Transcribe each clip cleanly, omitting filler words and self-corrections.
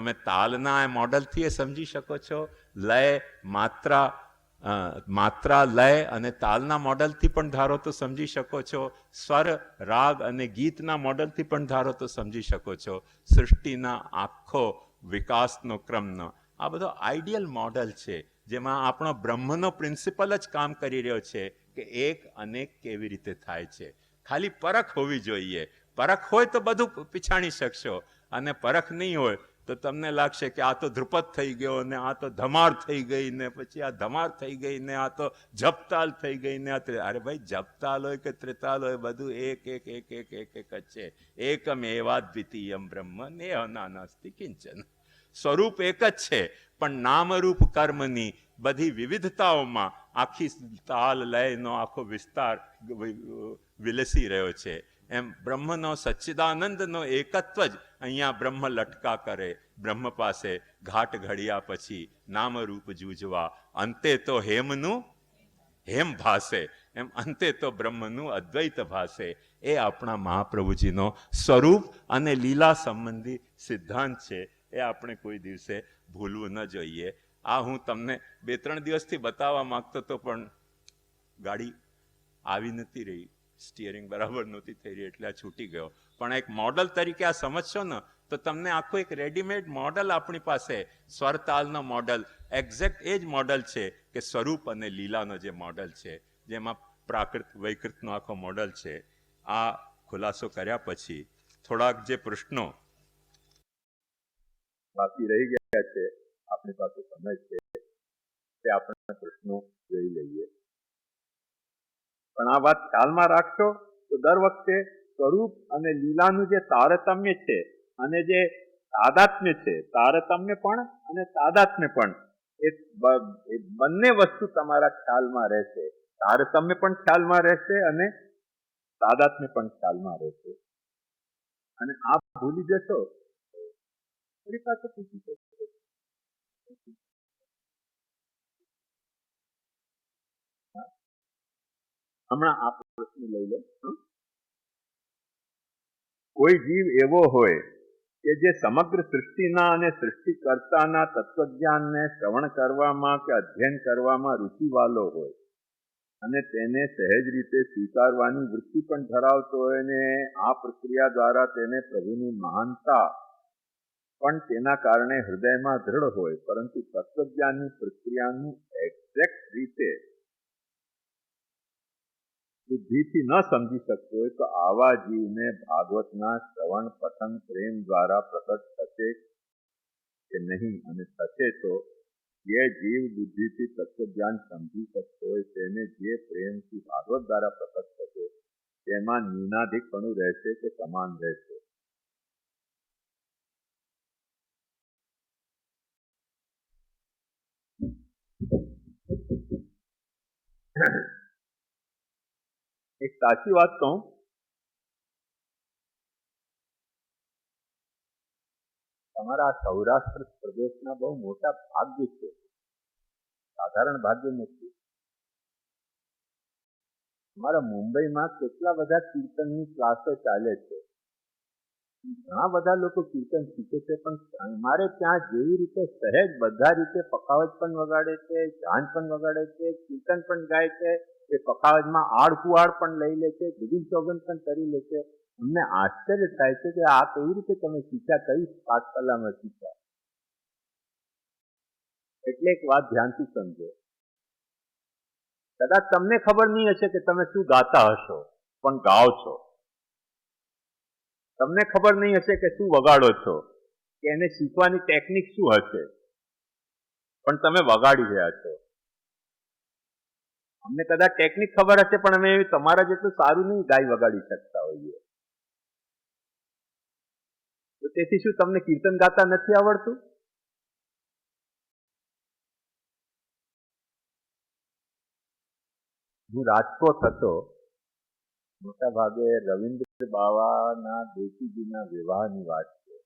તમે તાલના મોડલથી એ સમજી શકો છો, લય, માત્રા, લય અને તાલના મોડલથી પણ ધારો તો સમજી શકો છો, સ્વર, રાગ અને ગીતના મોડલથી પણ ધારો તો સમજી શકો છો, સૃષ્ટિના આખો વિકાસનો ક્રમનો આ બધો આઈડિયલ મોડલ છે, જેમાં આપણો બ્રહ્મનો પ્રિન્સિપલ જ કામ કરી રહ્યો છે કે એક અનેક કેવી રીતે થાય છે. ખાલી પરખ હોવી જોઈએ. પરખ હોય તો બધું પીછાણી શકશો, અને પરખ નહીં હોય તો તમને લાગશે કે આ તો ધ્રુપદ થઈ ગયો ને આ તો ધમાર થઈ ગઈ ને પછી આ ધમાર થઈ ગઈ ને આ તો જપતાલ થઈ ગઈ ને અરે ભાઈ જપતાલ હોય કે ત્રિતાલ હોય બધું એક એક એક એક એક એક જ છે. એકમ એવાદ્વિતીયમ બ્રહ્મ નેહ નાનાસ્તિ કિંચન. સ્વરૂપ એક જ છે, પણ નામરૂપ કર્મની બધી વિવિધતાઓમાં આખી તાલ લયનો આખો વિસ્તાર વિલસી રહ્યો છે. એમ બ્રહ્મનો સચ્ચિદાનંદનો એકત્વ જ અહીંયા બ્રહ્મ લટકા કરે. બ્રહ્મ પાસે ઘાટ ઘડ્યા પછી નામરૂપ જૂજવા, અંતે તો હેમનું હેમ ભાસે, એમ અંતે તો બ્રહ્મનું અદ્વૈત ભાસે. એ આપણા મહાપ્રભુજીનો સ્વરૂપ અને લીલા સંબંધી સિદ્ધાંત છે. એ આપણે કોઈ દિવસે ભૂલવું ન જોઈએ. આ હું તમને 2-3 દિવસથી બતાવવા માંગતો હતો, પણ ગાડી આવી નથી રહી, સ્ટિયરિંગ બરાબર નહોતી થઈ રહી એટલે આ છૂટી ગયો. પણ એક મોડલ તરીકે આ સમજશો ને તો તમને આખું એક રેડીમેડ મોડલ આપણી પાસે, સ્વરતાલનો મોડલ એક્ઝેક્ટ એ જ મોડલ છે કે સ્વરૂપ અને લીલાનો જે મોડલ છે, જેમાં પ્રાકૃત વૈકૃતનો આખો મોડલ છે. આ ખુલાસો કર્યા પછી થોડાક જે પ્રશ્નો બાકી રહી ગયા છે, આપણી પાસે સમય છે તે આપણે પ્રશ્નો જોઈ લઈએ. પણ આ વાત ખ્યાલમાં રાખશો તો દર વખતે સ્વરૂપ અને લીલાનું જે તારતમ્ય છે અને જે તાદાત્મ્ય છે, તારતમ્ય પણ અને તાદાત્મ્ય પણ, એ બંને વસ્તુ તમારા ખ્યાલમાં રહેશે. તારતમ્ય પણ ખ્યાલમાં રહેશે અને તાદાત્મ્ય પણ ખ્યાલમાં રહેશે. અને આ ભૂલી જશો મારી પાસે પૂછી શકો. હમણાં આ પ્રશ્ન લઈ લો. કોઈ જીવ એવો હોય કે જે સમગ્ર સૃષ્ટિના અને સૃષ્ટિકર્તાના તત્વજ્ઞાનને શ્રવણ કરવામાં કે અધ્યયન કરવામાં રુચિવાલો હોય અને તેને સહેજ રીતે સ્વીકારવાની વૃત્તિ પણ ધરાવતો હોય, ને આ પ્રક્રિયા દ્વારા તેને પ્રભુની મહાનતા પણ તેના કારણે હૃદયમાં દૃઢ હોય, પરંતુ તત્વજ્ઞાનની પ્રક્રિયાનું એક્ઝેક્ટ રીતે બુદ્ધિથી ન સમજી શકતો હોય તો આવા જીવને ભાગવતના શ્રવણ પઠન પ્રેમ દ્વારા પ્રકટ થશે કે નહીં? અને થશે તો જે જીવ બુદ્ધિથી તત્વજ્ઞાન સમજી શકતો હોય તેને જે પ્રેમથી ભાગવત દ્વારા પ્રકટ થશે તેમાં ન્યૂનાધિકપણું રહેશે કે સમાન રહેશે? એક સાચી વાત કહું, તમારા સૌરાષ્ટ્ર પ્રદેશના બહુ મોટા ભાગ્ય છે, સાધારણ ભાગ્ય નથી. અમારા મુંબઈમાં કેટલા બધા કીર્તનની ક્લાસો ચાલે છે, ઘણા બધા લોકો કીર્તન શીખે છે, પણ અમારે ત્યાં જેવી રીતે સહેજ બધા રીતે પખાવજ પણ વગાડે છે, ઝાંઝ પણ વગાડે છે, કીર્તન પણ ગાય છે, એ પખાવજમાં આડ કુવાડ પણ લઈ લે છે, ગીત સોગંદ પણ કરી લે છે. અમને આશ્ચર્ય થાય છે કે આ કેવી રીતે તમે શીખ્યા, કઈ પાઠશાલામાં શીખ્યા? એટલે એક વાત ધ્યાનથી સમજો. કદાચ તમને ખબર નહીં હશે કે તમે શું ગાતા હશો, પણ ગાઓ છો. તમને ખબર નહીં હશે કે શું વગાડો છો, કે એને શીખવાની ટેકનિક શું હશે, પણ તમે વગાડી રહ્યા છો. અમને કદાચ ટેકનિક ખબર હશે પણ અમે તમારા જેટલું સારું નહીં ગાઈ વગાડી શકતા હોઈએ. તો તેથી શું તમને કીર્તન ગાતા નથી આવડતું? હું રાજકોટ હતો, મોટા ભાગે રવિન્દ્ર બાવાના દેશીજીના વિવાહની વાત છે.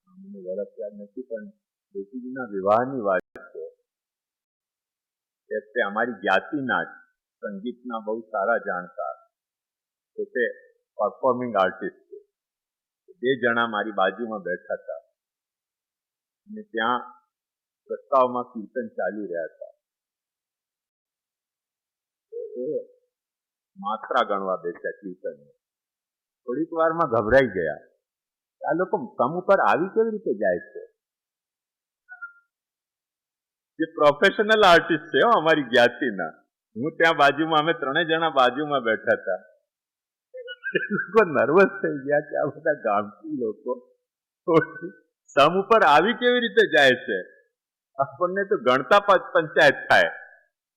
મને વર્ષ યાદ નથી, પણ દેશીજીના વિવાહની વાત છે. તે અમારી જ્ઞાતિના જ સંગીતના બહુ સારા જાણકાર, પોતે પરફોર્મિંગ આર્ટિસ્ટ છે. બે જણા મારી બાજુમાં બેઠા હતા અને ત્યાં રસ્તાઓમાં કીર્તન ચાલી રહ્યા હતા. એ માત્રા ગણવા બેઠા કીર્તન. થોડીક વારમાં ગભરાઈ ગયા. આ લોકો સમ ઉપર આવી કેવી રીતે જાય છે? જે પ્રોફેશનલ આર્ટિસ્ટ છે અમારી જ્ઞાતિના. હું ત્યાં બાજુમાં, અમે ત્રણેય જણા બાજુમાં બેઠા હતા. લોકો નર્વસ થઈ ગયા કે આ બધા ગામઠી લોકો સમ ઉપર આવી કેવી રીતે જાય છે? આપણને તો ગણતા પંચાયત થાય.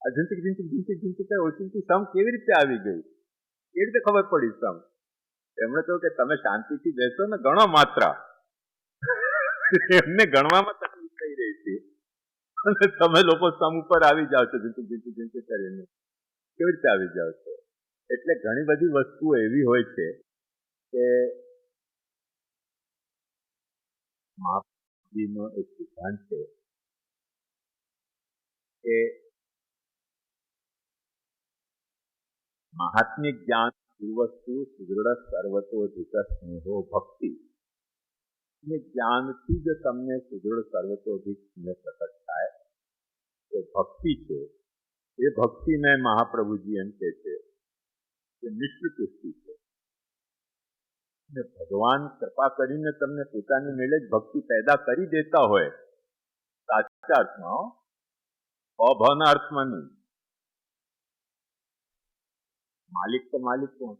ઝીંચક ઝીંચક ઝીંચક ઝીંચક ઓચિંતી સમ કેવી રીતે આવી ગઈ? એ રીતે ખબર પડી સમ. એમણે કહ્યું કે તમે શાંતિથી બેસો ને, ગણો માત્રા. એમને ગણવામાં તકલીફ થઈ રહી હતી અને તમે લોકો સમ ઉપર આવી જાઓ છો ઝીંચક ઝીંચક ઝીંચક કરીને. કેવી રીતે આવી જાઓ છો? એટલે ઘણી બધી વસ્તુઓ એવી હોય છે કે મહાપ્રભુજીનો એક સિદ્ધાંત છે કે મહાત્મ્ય જ્ઞાન પૂર્વસ્તુ સુદૃઢ સર્વતોધિક સ્નેહો ભક્તિ. જ્ઞાનથી જ તમને સુદૃઢ સર્વતોધિક સ્નેહ પ્રકટ થાય તો ભક્તિ છે. એ ભક્તિને મહાપ્રભુજી એમ કહે છે કે મિશ્ર પુષ્ટિ છે. ભગવાન કૃપા કરીને તમને પોતાની મેળે જ ભક્તિ પેદા કરી દેતા હોય, સાચા અર્થમાં, અભાવના અર્થમાં નહીં. માલિક તો માલિક કોણ?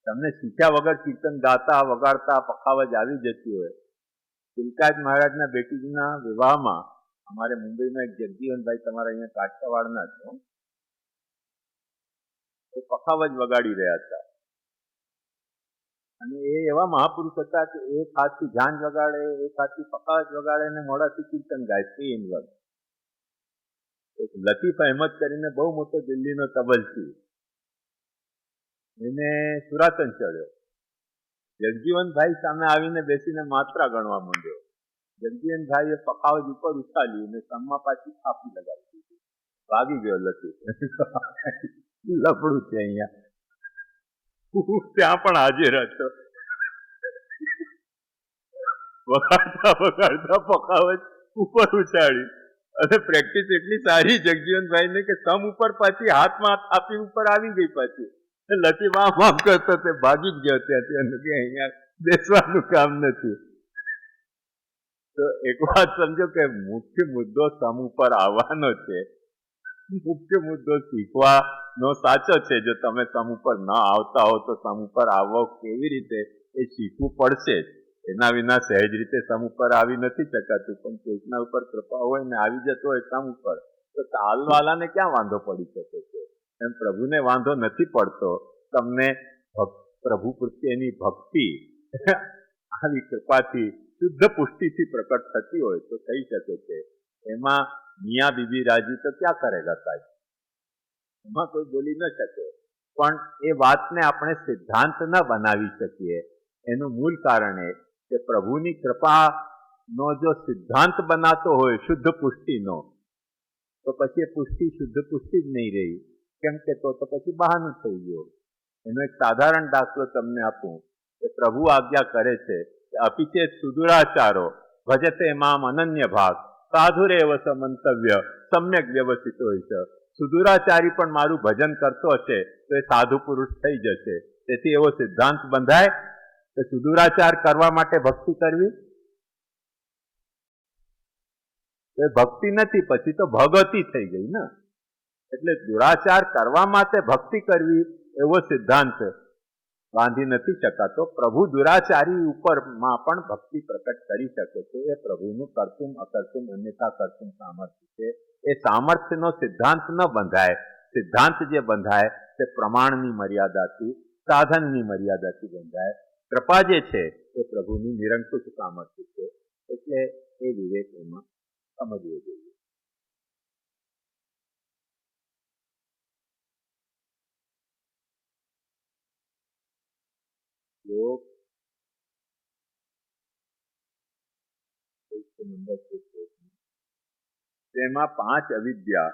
તમને શીખ્યા વગર કીર્તન ગાતા વગાડતા પખાવજ આવી જતી હોય. તિલકાજ મહારાજના બેટીજીના વિવાહમાં અમારે મુંબઈમાં એક જગજીવનભાઈ, તમારા અહીંયા કાઠિયાવાડના છો, એ પખાવજ વગાડી રહ્યા હતા. અને એ એવા મહાપુરુષ હતા કે એક હાથથી ઝાંઝ વગાડે, એક હાથથી પખાવજ વગાડે અને મોઢાથી કીર્તન ગાય. 3 in 1. એક લતીફ અહેમદ કરીને બહુ મોટો દિલ્હીનો તબલચી, એને સુરાતન ચડ્યો. જગજીવનભાઈ સામે આવીને બેસીને માત્રા ગણવા માંડ્યો. જગજીવનભાઈએ પખાવજ ઉપર ઉછાલી અને સમમાં પાછી થાપી લગાવી દીધી. ભાગી ગયો લતીફ. લફડું છે અહીંયા. ત્યાં પણ હાજર હતો. વગાડતા વગાડતા પખાવજ ઉપર ઉછાળી અને પ્રેક્ટિસ એટલી સારી જગજીવનભાઈને કે સમ ઉપર પાછી હાથમાં થાપી ઉપર આવી ગઈ. પાછી લતીફ આમ કરતો તે ભાગી જ ગયો ત્યાંથી અને કે અહીંયા બેસવાનું કામ નથી. તો એક વાત સમજો કે મુખ્ય મુદ્દો સમ ઉપર આવવાનો છે. મુખ્ય મુદ્દો શીખવાનો સાચો છે. જો તમે સમ ઉપર ન આવતા હો તો સમ ઉપર આવવો કેવી રીતે એ શીખવું પડશે. એના વિના સહેજ રીતે સમ ઉપર આવી નથી શકાતું. પણ કોઈકના ઉપર કૃપા હોય ને આવી જતો હોય સમ ઉપર, તો તાલવાલાને ક્યાં વાંધો પડી શકે છે? એમ પ્રભુને વાંધો નથી પડતો. તમને પ્રભુ પ્રત્યેની ભક્તિ આવી કૃપાથી શુદ્ધ પુષ્ટિથી પ્રકટ થતી હોય તો થઈ શકે છે. એમાં મિયા બીબી રાજી તો ક્યાં કરેગા સાહેબ? એમાં કોઈ બોલી ન શકે. પણ એ વાતને આપણે સિદ્ધાંત ન બનાવી શકીએ. એનું મૂળ કારણ એ કે પ્રભુની કૃપાનો જો સિદ્ધાંત બનાતો હોય શુદ્ધ પુષ્ટિનો, તો પછી એ પુષ્ટિ શુદ્ધ પુષ્ટિ જ નહીં રહી. કેમ કે તો પછી બહાનું થઈ ગયું. એનો એક સાધારણ દાખલો તમને આપું કે પ્રભુ આજ્ઞા કરે છે કે અપિચેત સુદુરાચારો ભજતે મામ અનન્ય ભાગ સાધુરેવ સમંતવ્ય સમ્યક વ્યવસ્થિત હોય છે. સુદુરાચારી પણ મારું ભજન કરતો હશે તો એ સાધુ પુરુષ થઈ જશે. તેથી એવો સિદ્ધાંત બંધાય કે સુદુરાચાર કરવા માટે ભક્તિ કરવી એ ભક્તિ નથી, પછી તો ભગવતી થઈ ગઈ ને. એટલે દુરાચાર કરવા માટે ભક્તિ કરવી એવો સિદ્ધાંત બાંધી નથી શકાતો. પ્રભુ દુરાચારી ઉપરમાં પણ ભક્તિ પ્રકટ કરી શકે છે. એ પ્રભુનું કરતું અકર્તું અન્યથા કરતું સામર્થ્ય છે. એ સામર્થ્યનો સિદ્ધાંત ન બંધાય. સિદ્ધાંત જે બંધાય તે પ્રમાણની મર્યાદાથી, સાધનની મર્યાદાથી બંધાય. કૃપા જે છે એ પ્રભુની નિરંકુશ સામર્થ્ય છે. એટલે એ વિવેક એમાં સમજવો જોઈએ. શ્લોક નંબર 6. તેમાં 5 અવિદ્યા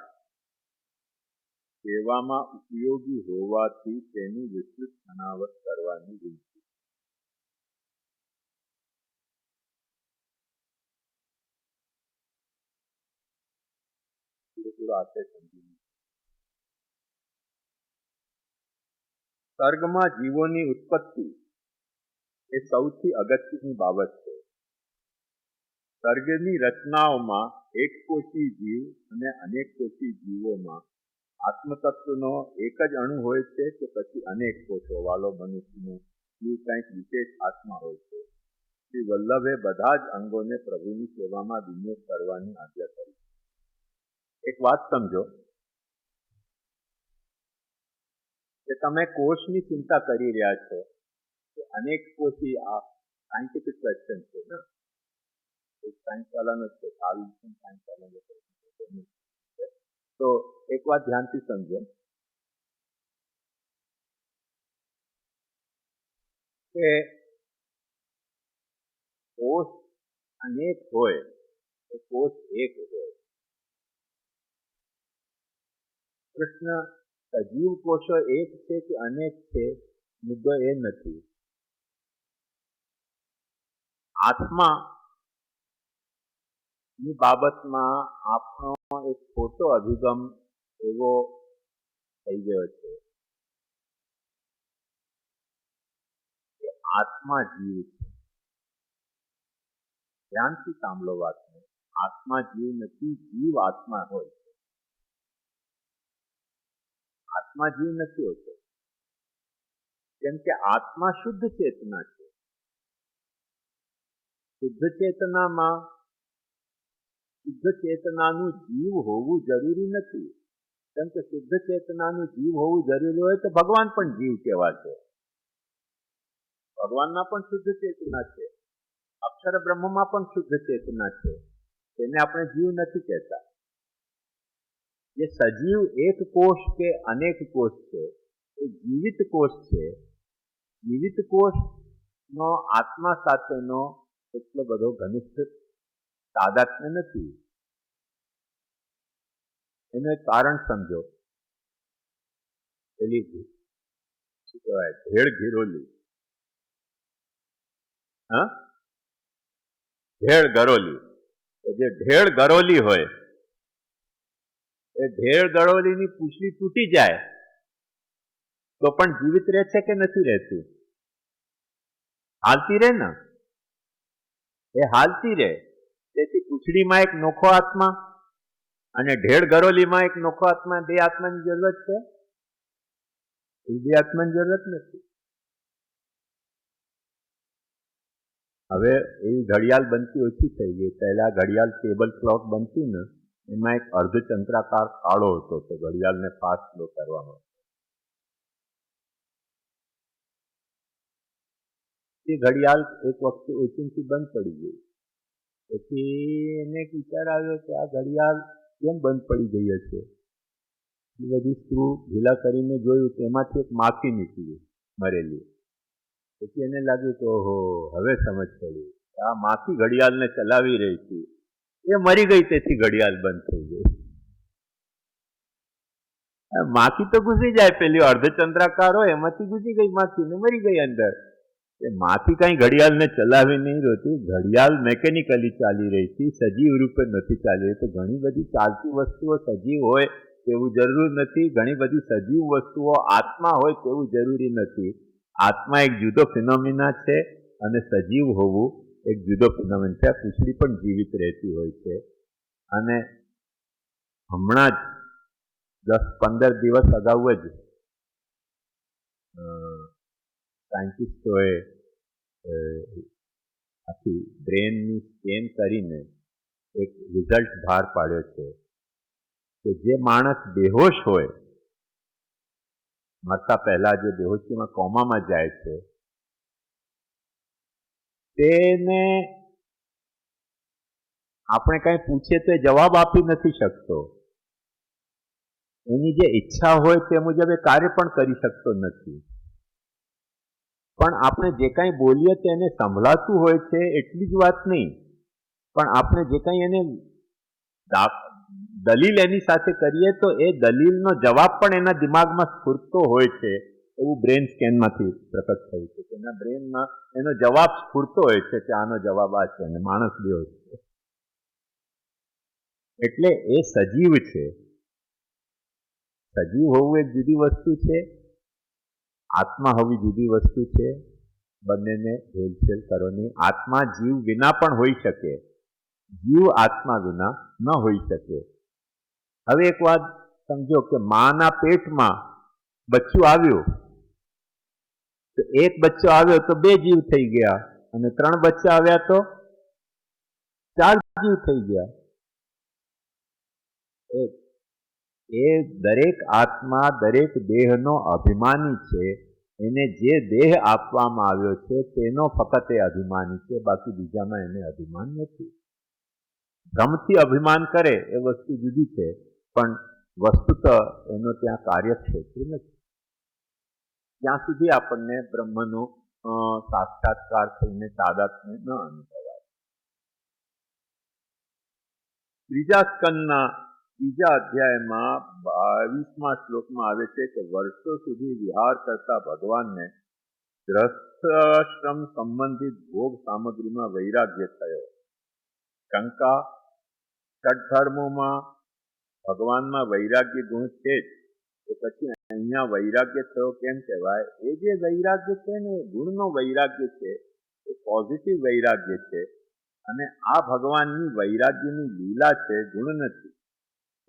સેવામાં ઉપયોગી હોવાથી તેની વિસ્તૃત અનાવત કરવાની વિનંતી. પૂરો હાથે સમજી લીધો. સર્ગમાં જીવોની ઉત્પત્તિ એ સૌથી અગત્યની બાબત છે. સર્ગની રચનાઓમાં એકકોષી જીવ અને અનેકકોષી જીવોમાં આત્મતત્વનો એક જ અણુ હોય છે કે પછી અનેક કોષો વાલો મનુષ્યનો જીવ કંઈક વિશેષ આત્મા હોય છે. શ્રી વલ્લભે બધા જ અંગોને પ્રભુની સેવામાં વિનિયોગ કરવાની આજ્ઞા કરી. એક વાત સમજો કે તમે કોષની ચિંતા કરી રહ્યા છો કે અનેક કોષી આ સાયન્ટિફિક ક્વેશ્ચન છે ને, સાયન્સ વાળાનો છે, સાયન્સ વાળાનો છે. તો એક વાત ધ્યાનથી સમજો કે કોષ અનેક હોય તો કોષ એક હોય. કૃષ્ણ સજીવ કોષો એક છે કે અનેક છે મુદ્દો એ નથી. આત્મા ની બાબતમાં આપણો એક ખોટો અભિગમ એવો થઈ ગયો છે કે આત્મા જીવ છે. ધ્યાનથી સાંભળો વાતને. આત્મા જીવ નથી, જીવ આત્મા હોય છે. આત્મા જીવ નથી હોતો, કેમ કે આત્મા શુદ્ધ ચેતના છે. શુદ્ધ ચેતનામાં શુદ્ધ ચેતનાનું જીવ હોવું જરૂરી નથી, કેમ કે શુદ્ધ ચેતનાનું જીવ હોવું જરૂરી હોય તો ભગવાન પણ જીવ કહેવાશે. ભગવાનના પણ શુદ્ધ ચેતના છે, અક્ષર બ્રહ્મમાં પણ શુદ્ધ ચેતના છે, તેને આપણે જીવ નથી કહેતા. જે સજીવ એક કોષ કે અનેક કોષ છે એ જીવિત કોષ છે. જીવિત કોષનો આત્મા સાથેનો એટલો બધો ઘનિષ્ઠ તાદાત્મ્ય નથી. એનું એક કારણ સમજો. પેલી શું કહેવાય, ઢેળ ગિરોલી, ઢેળ ગરોલી. જે ઢેળ ગરોલી હોય એ ઢેળ ગરોલીની પૂંછડી તૂટી જાય તો પણ જીવિત રહે છે કે નથી રહેતી? હાલતી રહે ને, એ હાલતી રહે. તેથી પૂંછડીમાં એક નોખો આત્મા અને ઢેળ ગરોલીમાં એક નોખો આત્મા, બે આત્માની જરૂરત છે? બે આત્માની જરૂરત નથી. હવે એવી ઘડિયાળ બનતી ઓછી થઈ ગઈ. પહેલા ઘડિયાળ ટેબલ ક્લોક બનતી ને એમાં એક અર્ધચંદ્રાકાર કાળો હતો તો ઘડિયાળને ફાસ્ટ સ્લો કરવામાં. એ ઘડિયાળ એક વખતે ઓચિંતી બંધ પડી ગઈ. પછી એને એક વિચાર આવ્યો કે આ ઘડિયાળ કેમ બંધ પડી ગઈ હશે. એ બધી સ્ક્રૂ ઢીલા કરીને જોયું તો એમાંથી એક માખી નીકળી મરેલી. પછી એને લાગ્યું કે ઓહો, હવે સમજ પડી, આ માખી ઘડિયાળને ચલાવી રહી હતી, એ મરી ગઈ તેથી ઘડિયાળ બંધ થઈ ગઈ. માખી તો ઘૂસી જાય, પેલી અર્ધચંદ્રાકાર હોય એમાંથી ઘૂસી ગઈ માખી ને મરી ગઈ અંદર. એ માખી કઈ ઘડિયાળને ચલાવી નહીં રહેતી, ઘડિયાળ મેકેનિકલી ચાલી રહી હતી, સજીવ રૂપે નથી ચાલી રહી. તો ઘણી બધી ચાલતી વસ્તુઓ સજીવ હોય તેવું જરૂર નથી, ઘણી બધી સજીવ વસ્તુઓ આત્મા હોય તેવું જરૂરી નથી. આત્મા એક જુદો ફિનોમિના છે અને સજીવ હોવું એક જુદો ફિનોમિના છે. પૂંછડી પણ જીવિત રહેતી હોય છે. અને હમણાં જ 10-15 દિવસ અગાઉ જ સાયન્ટિસ્ટોએ આખી બ્રેનની સ્કેન કરીને એક રિઝલ્ટ બહાર પાડ્યો છે કે જે માણસ બેહોશ હોય, મરતા પહેલા જે બેહોશીમાં કોમામાં જાય છે, તેને આપણે કંઈ પૂછીએ તો જવાબ આપી નથી શકતો. એની જે ઈચ્છા હોય તે મુજબ એ કાર્ય પણ કરી શકતો નથી. પણ આપણે જે કાંઈ બોલીએ તો એને સંભળાતું હોય છે એટલી જ વાત નહીં, પણ આપણે જે કાંઈ એને દલીલ એની સાથે કરીએ તો એ દલીલનો જવાબ પણ એના દિમાગમાં સ્ફૂરતો હોય છે, એવું બ્રેન સ્કેનમાંથી પ્રકટ થયું છે. એના બ્રેનમાં એનો જવાબ સ્ફૂરતો હોય છે કે આનો જવાબ આ છે અને માણસ બેહોશ છે. એટલે એ સજીવ છે. સજીવ હોવું એક જુદી વસ્તુ છે, આત્મા હોવી જુદી વસ્તુ છે. બંનેને હેલફેલ કરો નહીં. આત્મા જીવ વિના પણ હોઈ શકે, જીવ આત્મા વિના ન હોઈ શકે. હવે એક વાત સમજો કે માના પેટમાં બચ્ચું આવ્યું, તો એક બચ્ચો આવ્યો તો 2 જીવ થઈ ગયા, અને 3 બચ્ચા આવ્યા તો 4 જીવ થઈ ગયા. એ દરેક આત્મા દરેક દેહનો અભિમાની છે. એને જે દેહ આપવામાં આવ્યો છે તેનો ફક્ત એ અભિમાની છે, બાકી બીજામાં એને અભિમાન નથી. ભ્રમથી અભિમાન કરે એ વસ્તુ જુદી છે, પણ વસ્તુત એનો ત્યાં કાર્યક્ષેત્ર નથી. ત્યાં સુધી આપણને બ્રહ્મનો સાક્ષાત્કાર થઈને તાદાત્મ્ય ન અનુભવાય. ત્રીજા સ્કંદના 3જા અધ્યાયમાં 22મા શ્લોકમાં આવે છે કે વર્ષો સુધી વિહાર કરતા ભગવાનને ગ્રસ્થાશ્રમ સંબંધિત ભોગ સામગ્રીમાં વૈરાગ્ય થયો. શંકા, ષડધર્મોમાં ભગવાનમાં વૈરાગ્ય ગુણ છે જ, તો પછી અહીંયા વૈરાગ્ય થયો કેમ કહેવાય? એ જે વૈરાગ્ય છે ને એ ગુણનો વૈરાગ્ય છે, એ પોઝિટિવ વૈરાગ્ય છે. અને આ ભગવાનની વૈરાગ્યની લીલા છે, ગુણ નથી.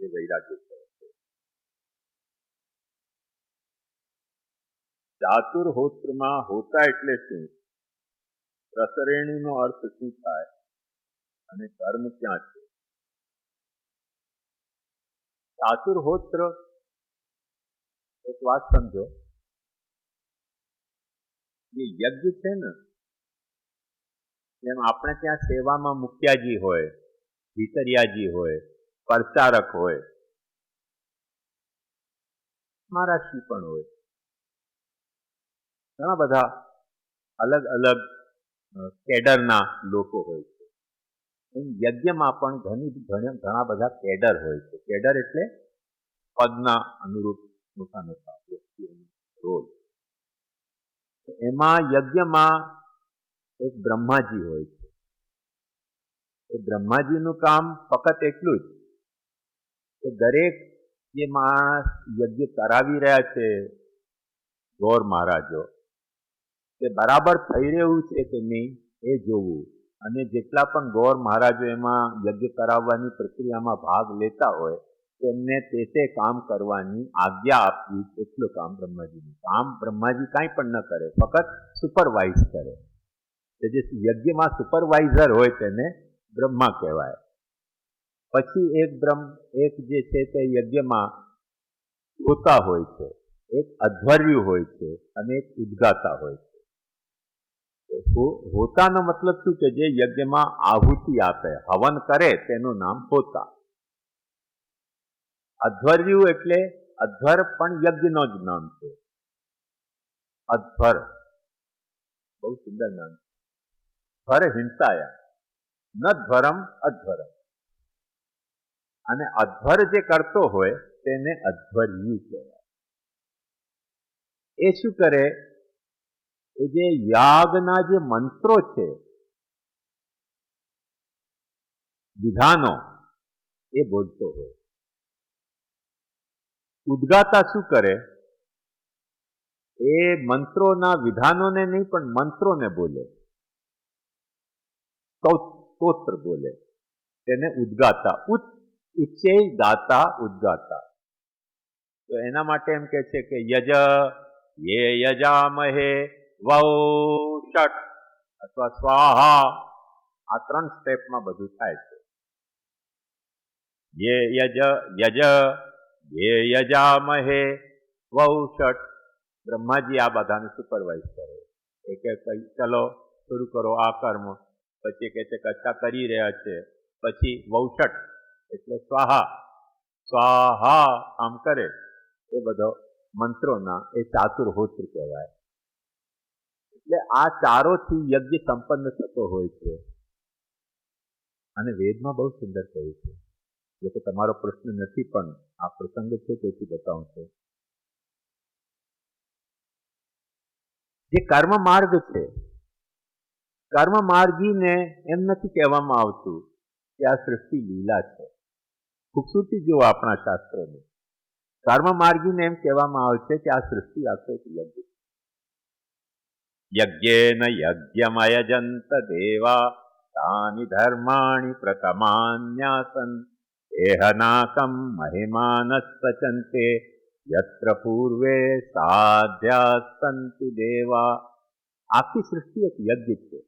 એ વૈરાગ્ય છે. ચાતુર્હોત્રમાં હોતા એટલે શું? રસરેણીનો અર્થ શું થાય અને કર્મ ક્યાં છે? ચાતુર્હોત્ર એક વાત સમજો, એ યજ્ઞ છે ને, એમ આપણે ત્યાં સેવામાં મુખ્યાજી હોય, ભીતરિયાજી હોય, પ્રચારક હોય, મહારાજશ્રી પણ હોય, ઘણા બધા અલગ અલગ કેડરના લોકો હોય છે. એમ યજ્ઞમાં પણ ઘણા બધા કેડર હોય છે. કેડર એટલે પદના અનુરૂપ મોટા મોટા વ્યક્તિઓનો રોલ. એમાં યજ્ઞમાં એક બ્રહ્માજી હોય છે. એ બ્રહ્માજીનું કામ ફક્ત એટલું જ કે દરેક જે માણસ યજ્ઞ કરાવી રહ્યા છે, ગોર મહારાજો, તે બરાબર થઈ રહ્યું છે કે નહીં એ જોવું. અને જેટલા પણ ગોર મહારાજો એમાં યજ્ઞ કરાવવાની પ્રક્રિયામાં ભાગ લેતા હોય તેમને તે કામ કરવાની આજ્ઞા આપવી, એટલું કામ બ્રહ્માજીનું. કામ બ્રહ્માજી કાંઈ પણ ન કરે, ફક્ત સુપરવાઇઝ કરે. જે યજ્ઞમાં સુપરવાઇઝર હોય તેને બ્રહ્મા કહેવાય. પછી એક જે છે તે યજ્ઞમાં હોતા હોય છે, એક અધ્વર્યુ હોય છે અને એક ઉદ્ગાતા હોય છે. હોતાનો મતલબ શું કે જે યજ્ઞમાં આહુતિ આપે, હવન કરે, તેનું નામ હોતા. અધ્વર્યુ એટલે અધ્વર પણ યજ્ઞનો જ નામ છે. અધ્વર બહુ સુંદર નામ છે. ધ્વર હિંસાયા, ન ધ્વરમ અધ્વરમ. અને અધ્વર જે કરતો હોય તેને અધ્વર્યુ કહેવાય. એ શું કરે? એ જે યાગના જે મંત્રો છે, વિધાનો, એ બોલતો હોય. ઉદ્ગાતા શું કરે? એ મંત્રોના વિધાનોને નહીં પણ મંત્રોને બોલે, સ્તોત્ર બોલે, તેને ઉદ્ગાતા. ઉચ્ચે ગાતા ઉદ્ગાતા. તો એના માટે એમ કે છે કે યે યજામહે વૌષટ અથવા સ્વાહા, આ 3 સ્ટેપમાં બધું થાય છે. યે યજામહે વૌષટ. બ્રહ્માજી આ બધાને સુપરવાઇઝ કરે. એ કે ચલો શરૂ કરો આ કર્મ. પછી કે છે કચ્છા કરી રહ્યા છે. પછી વૌષટ એટલે સ્વાહા, સ્વાહા આમ કરે. એ બધો મંત્રોના એ ચાતુર્હોત્ર કહેવાય. એટલે આ ચારોથી યજ્ઞ સંપન્ન થતો હોય છે. અને વેદમાં બહુ સુંદર કહ્યું છે. જો કે તમારો પ્રશ્ન નથી પણ આ પ્રસંગ છે તેથી બતાવું છું. જે કર્મ માર્ગ છે, કર્મ માર્ગીને એમ નથી કહેવામાં આવતું કે આ સૃષ્ટિ લીલા છે. ખૂબસૂરતી જુઓ આપણા શાસ્ત્રોની. કર્મ માર્ગીને એમ કહેવામાં આવે છે કે આ સૃષ્ટિ આખો એક યજ્ઞ છે. યજ્ઞેન યજ્ઞમયજંત દેવા તાની ધર્માણી પ્રતમાન્યાસન એહનાકમ મહિમાનસ્પચંતે યત્ર પૂર્વે સાધ્યાસંતિ દેવા. આખી સૃષ્ટિ એક યજ્ઞ છે.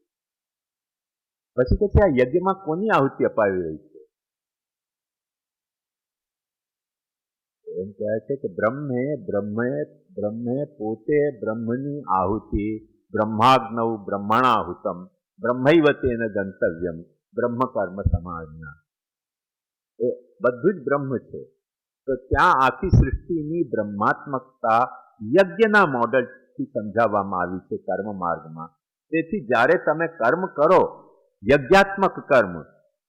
પછી કે છે આ યજ્ઞમાં કોની આહુતિ અપાવી રહી છે? એમ કહે છે કે બ્રહ્મે પોતે બ્રહ્મની આહુતિ બ્રહ્માગ્નૌ બ્રહ્મણાહુતમ બ્રહ્મૈવ તેન ગંતવ્યમ બ્રહ્મ કર્મ સમાજના. એ બધું જ બ્રહ્મ છે. તો ત્યાં આખી સૃષ્ટિની બ્રહ્માત્મકતા યજ્ઞના મોડલથી સમજાવવામાં આવી છે કર્મ માર્ગમાં. તેથી જ્યારે તમે કર્મ કરો, યજ્ઞાત્મક કર્મ,